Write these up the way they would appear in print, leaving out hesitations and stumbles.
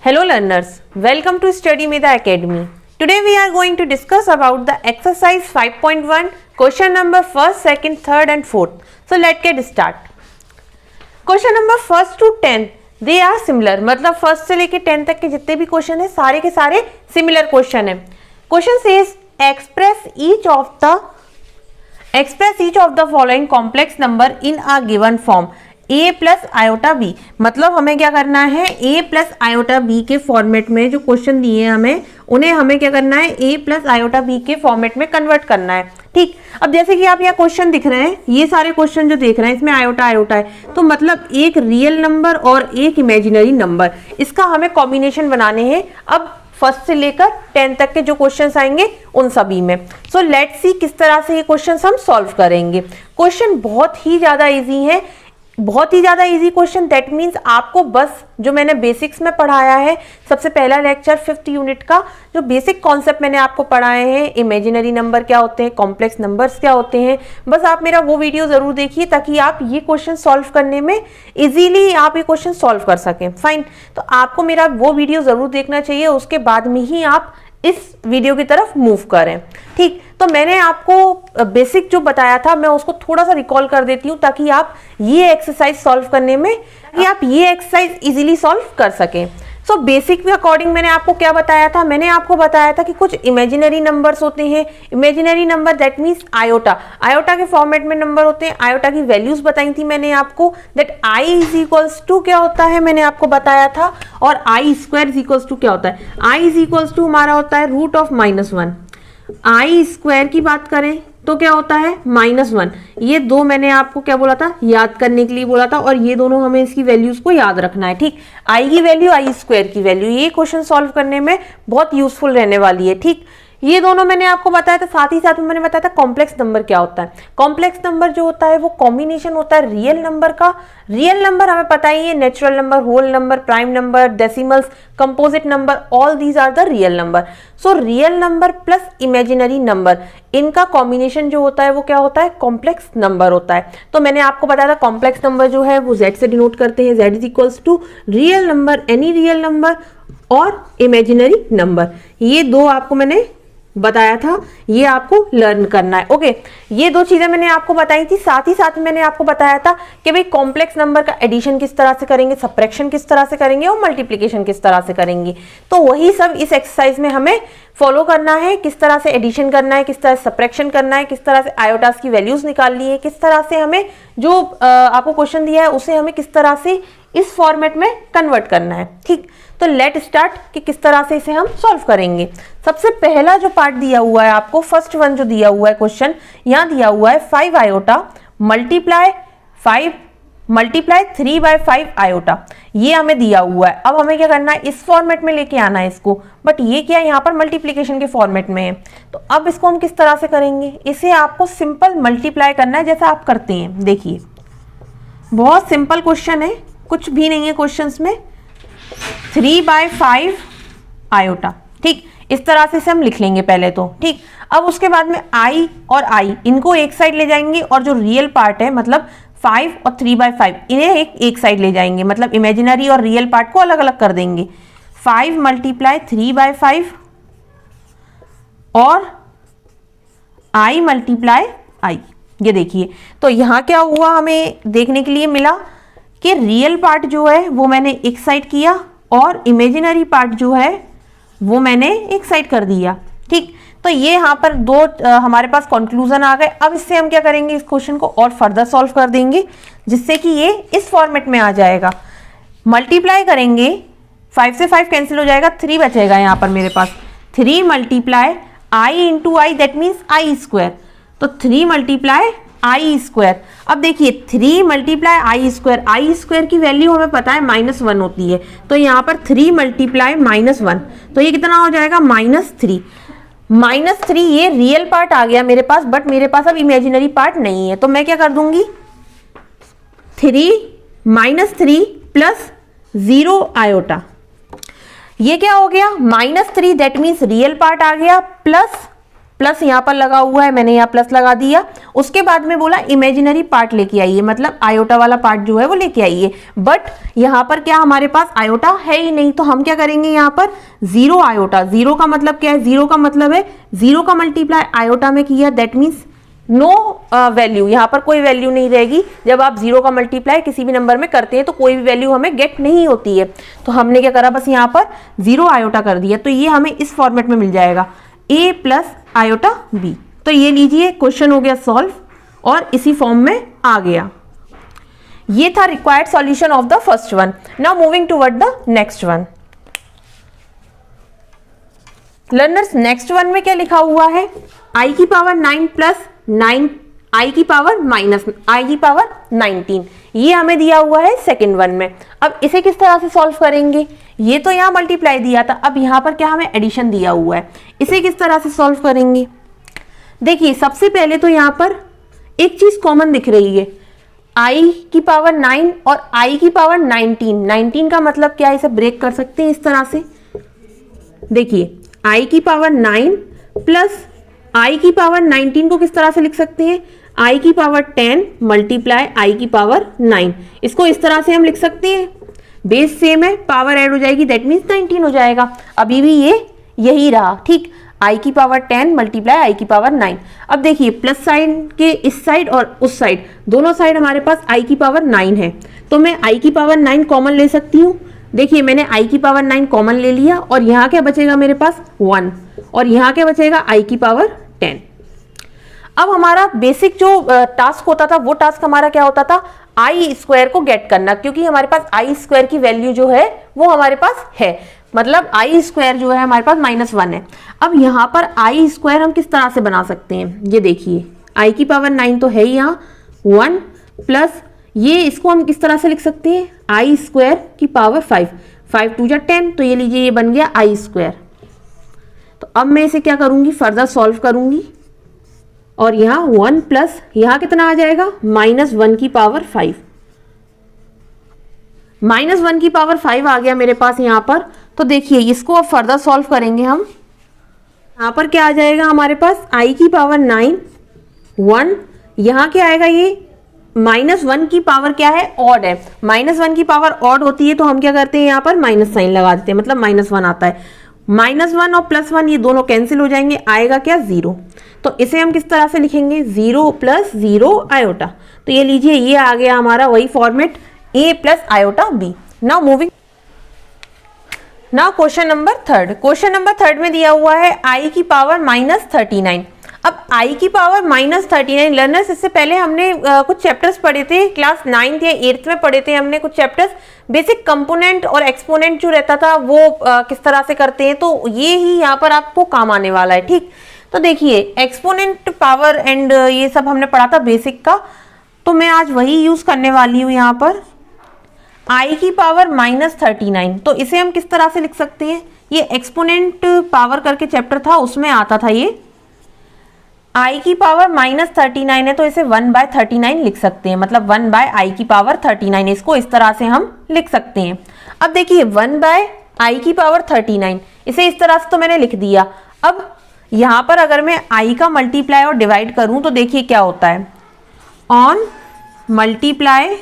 Hello learners, welcome to Study Medha Academy. Today we are going to discuss about the exercise 5.1 question number 1st, 2nd, 3rd and 4th. So let's get start. Question number 1st to 10 they are similar, मतलब first से लेके 10 तक के जितने भी question है सारे के सारे सिमिलर क्वेश्चन है. Question says express each of the following complex number in a given form a plus iota B. मतलब हमें क्या करना है, a प्लस आयोटा बी के फॉर्मेट में जो क्वेश्चन दिए हैं हमें क्या करना है, a प्लस आयोटा बी के फॉर्मेट में कन्वर्ट करना है. ठीक, अब जैसे कि आप यहाँ क्वेश्चन दिख रहे हैं, ये सारे क्वेश्चन जो देख रहे हैं इसमें आयोटा है, तो मतलब एक रियल नंबर और एक इमेजिनरी नंबर, इसका हमें कॉम्बिनेशन बनाने हैं. अब फर्स्ट से लेकर 10 तक के जो क्वेश्चंस आएंगे उन सभी में. सो लेट्स सी किस तरह से ये क्वेश्चंस हम सॉल्व करेंगे. क्वेश्चन बहुत ही ज्यादा इजी है, बहुत ही ज्यादा इजी क्वेश्चन. दैट मीन्स आपको बस जो मैंने बेसिक्स में पढ़ाया है, सबसे पहला लेक्चर 5th यूनिट का जो बेसिक कॉन्सेप्ट मैंने आपको पढ़ाए हैं, इमेजिनरी नंबर क्या होते हैं, कॉम्प्लेक्स नंबर्स क्या होते हैं, बस आप मेरा वो वीडियो जरूर देखिए ताकि आप ये क्वेश्चन सॉल्व करने में इजीली आप ये क्वेश्चन सॉल्व कर सकें. फाइन, तो आपको मेरा वो वीडियो जरूर देखना चाहिए, उसके बाद में ही आप इस वीडियो की तरफ मूव करें. ठीक, तो मैंने आपको बेसिक जो बताया था मैं उसको थोड़ा सा रिकॉल कर देती हूँ ताकि आप ये एक्सरसाइज सॉल्व करने में ये एक्सरसाइज इजीली सॉल्व कर सकें. सो बेसिक के अकॉर्डिंग मैंने आपको क्या बताया था, मैंने आपको बताया था कि कुछ इमेजिनरी नंबर्स होते हैं. Imaginary number that means iota के फॉर्मेट में नंबर होते हैं. आयोटा की वैल्यूज बताई थी मैंने आपको, that I is equals to क्या होता है मैंने आपको बताया था, और I square is equals to क्या होता है, आई इज इक्वल्स टू हमारा होता है रूट ऑफ -1. आई स्क्वायर की बात करें तो क्या होता है -1. ये दो मैंने आपको क्या बोला था, याद करने के लिए बोला था, और ये दोनों हमें इसकी वैल्यूज को याद रखना है. ठीक, आई की वैल्यू, आई स्क्वायर की वैल्यू, ये क्वेश्चन सॉल्व करने में बहुत यूजफुल रहने वाली है. ठीक, ये दोनों मैंने आपको बताया था. साथ ही साथ में मैंने बताया था कॉम्प्लेक्स नंबर क्या होता है. कॉम्प्लेक्स नंबर जो होता है वो कॉम्बिनेशन होता है रियल नंबर का. रियल नंबर हमें पता ही है, natural number, whole number, prime number, decimals, composite number, all these are the real number. So real number plus imaginary number, इनका कॉम्बिनेशन जो होता है वो क्या होता है, कॉम्प्लेक्स नंबर होता है. तो मैंने आपको बताया था कॉम्प्लेक्स नंबर जो है वो Z से डिनोट करते हैं. Z is equals to real number, any real number और इमेजिनरी नंबर. ये दो आपको मैंने बताया था, ये आपको लर्न करना है. ओके, ये दो चीजें मैंने आपको बताई थी. साथ ही साथ मैंने आपको बताया था कि भाई कॉम्प्लेक्स नंबर का एडिशन किस तरह से करेंगे, सब्ट्रैक्शन किस तरह से करेंगे और मल्टीप्लिकेशन किस तरह से करेंगे. तो वही सब इस एक्सरसाइज में हमें फॉलो करना है. किस तरह से एडिशन करना है, किस तरह से सब्ट्रैक्शन करना है, किस तरह से आयोटास की वैल्यूज निकालनी है, किस तरह से हमें जो आपको क्वेश्चन दिया है उसे हमें किस तरह से इस फॉर्मेट में कन्वर्ट करना है. ठीक, तो लेट स्टार्ट कि किस तरह से इसे हम सॉल्व करेंगे. सबसे पहला जो पार्ट दिया हुआ है आपको, फर्स्ट वन जो दिया हुआ है क्वेश्चन, यहाँ दिया हुआ है 5 आयोटा मल्टीप्लाई 3/5 आयोटा, ये हमें दिया हुआ है. अब हमें क्या करना है, इस फॉर्मेट में लेके आना है इसको, बट ये क्या यहाँ पर मल्टीप्लिकेशन के फॉर्मेट में है. तो अब इसको हम किस तरह से करेंगे, इसे आपको सिंपल मल्टीप्लाई करना है जैसा आप करते हैं. देखिए बहुत सिंपल क्वेश्चन है, कुछ भी नहीं है क्वेश्चंस में. 3/5 आयोटा. ठीक, इस तरह से हम लिख लेंगे पहले तो. ठीक, अब उसके बाद में i और i इनको एक साइड ले जाएंगे, और जो रियल पार्ट है मतलब 5 और 3/5 इन्हें एक साइड ले जाएंगे, मतलब इमेजिनरी और रियल पार्ट को अलग अलग कर देंगे. 5 मल्टीप्लाई 3/5 और i मल्टीप्लाई i. ये देखिए, तो यहाँ क्या हुआ हमें देखने के लिए मिला कि रियल पार्ट जो है वो मैंने एक साइड किया और इमेजिनरी पार्ट जो है वो मैंने एक साइड कर दिया. ठीक, तो ये यहाँ पर दो हमारे पास कंक्लूजन आ गए. अब इससे हम क्या करेंगे, इस क्वेश्चन को और फर्दर सॉल्व कर देंगे जिससे कि ये इस फॉर्मेट में आ जाएगा. मल्टीप्लाई करेंगे, 5 से 5 कैंसिल हो जाएगा, 3 बचेगा यहाँ पर मेरे पास. 3 multiply I into I that means I square. तो 3 मल्टीप्लाई आई स्क्वायर. अब देखिए 3 मल्टीप्लाई आई स्क्वायर की वैल्यू हमें पता है -1 होती है, तो यहाँ पर 3 मल्टीप्लाई -1, तो ये कितना हो जाएगा -3. -3 ये रियल पार्ट आ गया मेरे पास, बट मेरे पास अब इमेजिनरी पार्ट नहीं है, तो मैं क्या कर दूंगी, 3 प्लस 0 आयोटा. ये क्या हो गया, -3 दैट मीन्स रियल पार्ट आ गया, प्लस प्लस यहाँ पर लगा हुआ है, मैंने यहाँ प्लस लगा दिया। उसके बाद में बोला इमेजिनरी पार्ट लेके आइए, मतलब आयोटा वाला पार्ट जो है वो लेके आइए। बट यहाँ पर क्या हमारे पास आयोटा है ही नहीं, तो हम क्या करेंगे यहाँ पर जीरो आयोटा। जीरो का मतलब क्या है, जीरो का मतलब है जीरो का मल्टीप्लाई आयोटा में किया, दैट मीन्स नो वैल्यू, यहाँ पर कोई वैल्यू नहीं रहेगी। जब आप जीरो का मल्टीप्लाई किसी भी नंबर में करते हैं तो कोई भी वैल्यू हमें गेट नहीं होती है, तो हमने क्या करा, बस यहाँ पर जीरो आयोटा कर दिया। तो ये हमें इस फॉर्मेट में मिल जाएगा a प्लस आयोटा b। तो ये लीजिए क्वेश्चन हो गया सॉल्व और इसी फॉर्म में आ गया। ये था required solution of the first one. Now moving toward the next one. Learners next one में क्या लिखा हुआ है, i की पावर 9 प्लस 9 i की पावर माइनस i की पावर 19, ये हमें दिया हुआ है सेकंड वन में। अब इसे किस तरह से सॉल्व करेंगे, ये तो यहाँ मल्टीप्लाई दिया था, अब यहाँ पर क्या हमें एडिशन दिया हुआ है, इसे किस तरह से सॉल्व करेंगे। देखिए सबसे पहले तो यहाँ पर एक चीज कॉमन दिख रही है, i की पावर 9 और i की पावर 19। 19 का मतलब क्या है, इसे ब्रेक कर सकते हैं इस तरह से। देखिए i की पावर 9 प्लस i की पावर 19 को किस तरह से लिख सकते हैं, i की पावर 10 मल्टीप्लाई i की पावर 9। इसको इस तरह से हम लिख सकते हैं, बेस सेम है, पावर ऐड हो जाएगी, दैट मीन्स 19 हो जाएगा। अभी भी ये यही रहा, ठीक, i की पावर 10 मल्टीप्लाई i की पावर 9। अब देखिए प्लस साइन के इस साइड और उस साइड, दोनों साइड हमारे पास i की पावर 9 है, तो मैं i की पावर 9 कॉमन ले सकती हूँ। देखिए मैंने i की पावर 9 कॉमन ले लिया और यहाँ क्या बचेगा मेरे पास 1, और यहाँ क्या बचेगा i की पावर 10। अब हमारा बेसिक जो टास्क होता था वो टास्क हमारा क्या होता था, आई स्क्वायर को गेट करना, क्योंकि हमारे पास आई स्क्वायर की वैल्यू जो है वो हमारे पास है, मतलब आई स्क्वायर जो है हमारे पास -1 है। अब यहाँ पर आई स्क्वायर हम किस तरह से बना सकते हैं, ये देखिए आई की पावर 9 तो है ही यहाँ 1 प्लस ये, इसको हम किस तरह से लिख सकते हैं, आई स्क्वायर की पावर 5, 5 2 जा 10, तो ये लीजिए ये बन गया आई स्क्वायर। तो अब मैं इसे क्या करूंगी, फर्दर सॉल्व करूंगी और यहाँ 1 प्लस यहाँ कितना आ जाएगा -1 की पावर 5, -1 की पावर 5 आ गया मेरे पास यहाँ पर। तो देखिए इसको अब फर्दर सॉल्व करेंगे हम, यहाँ पर क्या आ जाएगा हमारे पास i की पावर 9 1, यहाँ क्या आएगा, ये -1 की पावर क्या है, ऑड है, -1 की पावर ऑड होती है तो हम क्या करते हैं यहाँ पर माइनस साइन लगा देते हैं, मतलब -1 आता है। -1 और +1 ये दोनों कैंसिल हो जाएंगे, आएगा क्या 0। तो इसे हम किस तरह से लिखेंगे, 0 प्लस 0 आयोटा। तो ये लीजिए ये आ गया हमारा वही format a plus iota b। Now moving, now question number third. Question number third में दिया हुआ है i की पावर -39। अब i की पावर -39 लर्नर्स, इससे पहले हमने कुछ चैप्टर्स पढ़े थे, क्लास 9th या 8th में पढ़े थे हमने कुछ चैप्टर्स, बेसिक कंपोनेंट और एक्सपोनेंट जो रहता था वो किस तरह से करते हैं, तो ये ही यहाँ पर आपको काम आने वाला है, ठीक। तो देखिए एक्सपोनेंट पावर एंड ये सब हमने पढ़ा था बेसिक का, तो मैं आज वही यूज करने वाली हूँ यहाँ पर i की पावर -39। तो इसे हम किस तरह से लिख सकते हैं, ये एक्सपोनेंट पावर करके चैप्टर था उसमें आता था ये, i की पावर -39 है तो इसे 1/39 लिख सकते हैं, मतलब 1/i की पावर 39, इसको इस तरह से हम लिख सकते हैं। अब देखिए 1/i की पावर 39, इसे इस तरह से तो मैंने लिख दिया। अब यहाँ पर अगर मैं i का मल्टीप्लाई और डिवाइड करूँ तो देखिए क्या होता है, on multiply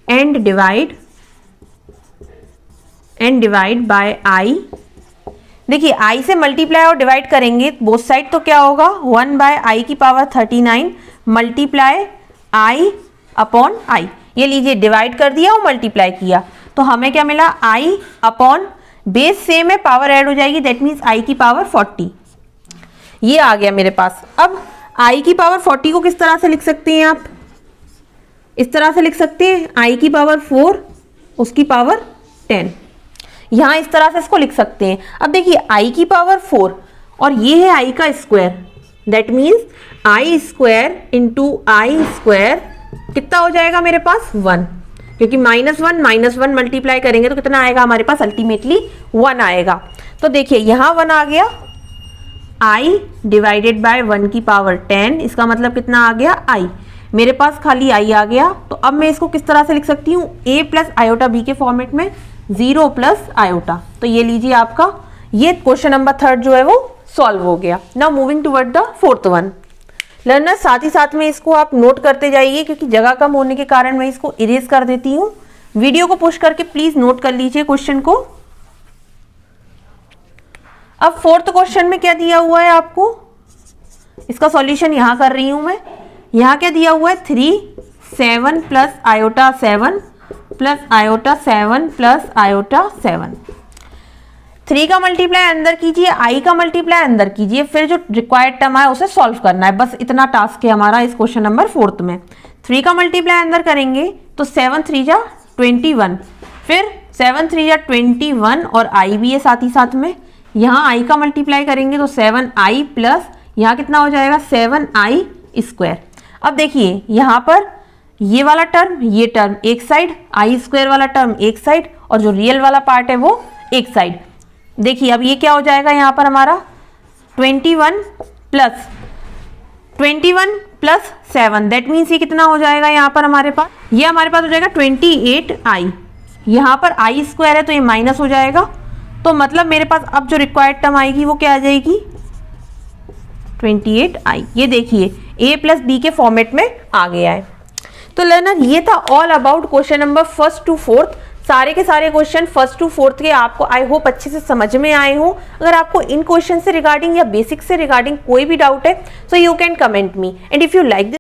and divide by i। देखिए i से मल्टीप्लाई और डिवाइड करेंगे बोथ साइड तो क्या होगा, 1/i की power 39 multiply i upon i। ये लीजिए डिवाइड कर दिया और मल्टीप्लाई किया तो हमें क्या मिला, i अपॉन बेस सेम है, पावर ऐड हो जाएगी, दैट मीन्स i की पावर 40, ये आ गया मेरे पास। अब i की पावर 40 को किस तरह से लिख सकते हैं आप, इस तरह से लिख सकते हैं, i की पावर 4 उसकी पावर 10, यहाँ इस तरह से इसको लिख सकते हैं। अब देखिए i की पावर 4 और ये है i का square, that means i square into i square कितना हो जाएगा मेरे पास 1, क्योंकि -1 मल्टीप्लाई करेंगे तो कितना आएगा हमारे पास, अल्टीमेटली 1 आएगा। तो देखिए यहाँ 1 आ गया, i डिवाइडेड बाय 1 की पावर 10, इसका मतलब कितना आ गया i, मेरे पास खाली i आ गया। तो अब मैं इसको किस तरह से लिख सकती हूँ, a प्लस आयोटा b के फॉर्मेट में, 0 प्लस आयोटा। तो ये लीजिए आपका ये क्वेश्चन नंबर 3 जो है वो सॉल्व हो गया। Now moving toward the 4th one. Learner साथ ही साथ में इसको आप नोट करते जाइए, क्योंकि जगह कम होने के कारण मैं इसको इरेज कर देती हूँ। वीडियो को पुश करके प्लीज नोट कर लीजिए क्वेश्चन को। अब 4th क्वेश्चन में क्या दिया हुआ है आपको, इसका सॉल्यूशन यहां कर रही हूं मैं। यहां क्या दिया हुआ है 3 7 plus iota 7 plus iota 7 plus iota 7। 3 का मल्टीप्लाई अंदर कीजिए, आई का मल्टीप्लाई अंदर कीजिए, फिर जो रिक्वायर्ड टर्म है उसे सॉल्व करना है। बस इतना टास्क है हमारा इस क्वेश्चन नंबर 4th में। 3 का मल्टीप्लाई अंदर करेंगे तो 7 3 जा 21, फिर 7 3 जा 21 और आई भी है साथ ही साथ में। यहाँ आई का मल्टीप्लाई करेंगे तो 7i प्लस यहाँ कितना हो जाएगा 7i स्क्वायर। अब देखिए यहाँ पर ये वाला टर्म ये टर्म एक साइड, आई स्क्वायर वाला टर्म एक साइड, और जो रियल वाला पार्ट है वो एक साइड। देखिए अब ये क्या हो जाएगा यहाँ पर हमारा 21 प्लस 7, दैट मीन्स ये कितना हो जाएगा यहाँ पर हमारे पास, ये हमारे पास हो जाएगा 28i। यहाँ पर आई स्क्वायर है तो ये माइनस हो जाएगा, तो मतलब मेरे पास अब जो रिक्वायर्ड टर्म आएगी वो क्या आ जाएगी 28i। ये देखिए a प्लस बी के फॉर्मेट में आ गया है। तो लर्नर ये था all about question number 1st to 4th। सारे के सारे क्वेश्चन 1st to 4th के आपको आई होप अच्छे से समझ में आए हों। अगर आपको इन क्वेश्चन से रिगार्डिंग या बेसिक से रिगार्डिंग कोई भी डाउट है so you can comment me, and if you like